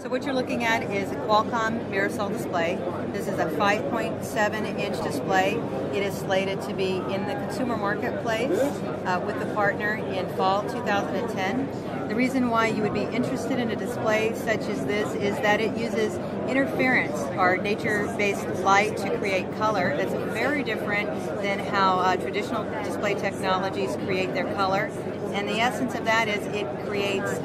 So what you're looking at is a Qualcomm Mirasol display. This is a 5.7-inch display. It is slated to be in the consumer marketplace with the partner in fall 2010. The reason why you would be interested in a display such as this is that it uses interference, or nature-based light, to create color. That's very different than how traditional display technologies create their color. And the essence of that is it creates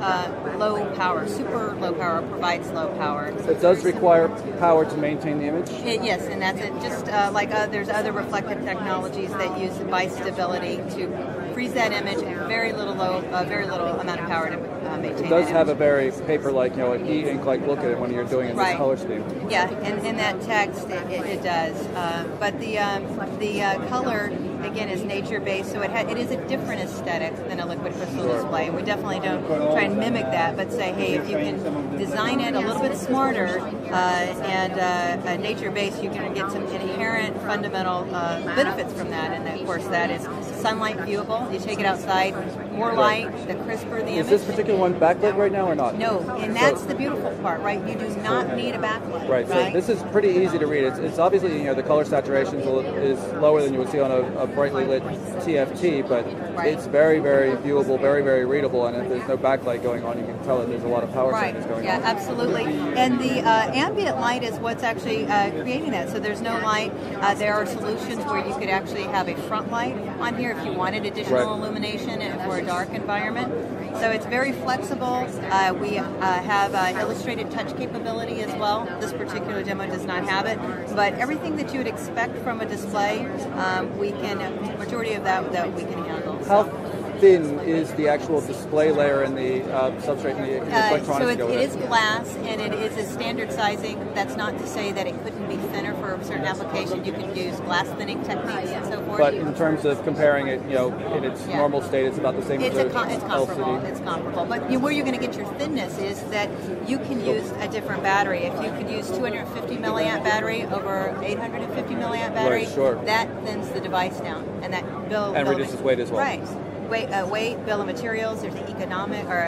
low power, super low power, provides low power. It does require power to maintain the image? Yes, and that's it. Just like there's other reflective technologies that use stability to freeze that image at very little amount of power to maintain. It does have a very paper-like, an e-ink-like look at it when you're doing it in this color scheme. Yeah, and in that text, it does. But the color, again, is nature-based, so it is a different aesthetic than a liquid crystal display. We definitely don't try and mimic that, but say, hey, if you can design it a little bit smarter and nature-based, you can get some inherent fundamental benefits from that. And of course, that is sunlight viewable. You take it outside, more light, the crisper the image. Is this particular one backlit right now or not? No, and that's the beautiful part, right? You do not need a backlight. Right. So this is pretty easy to read. It's obviously, the color saturation is lower than you would see on a brightly lit TFT, but it's very, very viewable, very, very readable, and if there's no backlight going on, you can tell that there's a lot of power changes going on. Yeah, absolutely. And the ambient light is what's actually creating that. So there's no light. There are solutions where you could actually have a front light on here if you wanted additional illumination for a dark environment. So it's very flexible. We have illustrated touch capability as well. This particular demo does not have it, but everything that you would expect from a display, majority of that we can handle. How thin is the actual display layer and the substrate and the electronics? So it is glass, and it is a standard sizing. That's not to say that it couldn't be thinner for a certain application. You could use glass thinning techniques and so forth. But in terms of comparing it, in its normal state, it's about the same as it's comparable. It's comparable. But where you're going to get your thinness is that you can use a different battery. If you could use 250 milliamp battery over 850 milliamp battery, that thins the device down, and that reduces weight as well. Right. Weight, bill of materials, there's the economic or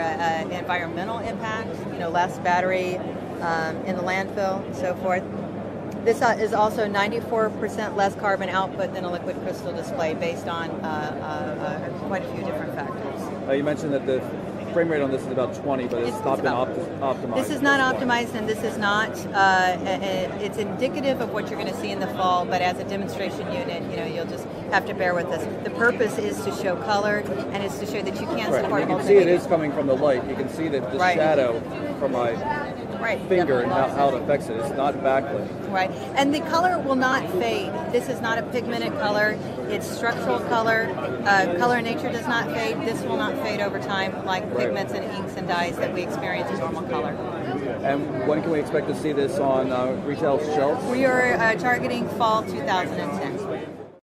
environmental impact, less battery in the landfill and so forth. This is also 94% less carbon output than a liquid crystal display based on quite a few different factors. You mentioned that the frame rate on this is about 20, but it's not been optimized. This is not optimized, and this is not. It's indicative of what you're going to see in the fall, but as a demonstration unit, you'll just have to bear with us. The purpose is to show color, and it's to show that you can support multimedia. You can see it is coming from the light. You can see that the shadow from my finger and how it affects it. It's not backlit. Right, and the color will not fade. This is not a pigmented color. It's structural color. Color in nature does not fade. This will not fade over time like pigments and inks and dyes that we experience in normal color. And when can we expect to see this on retail shelves? We are targeting fall 2010.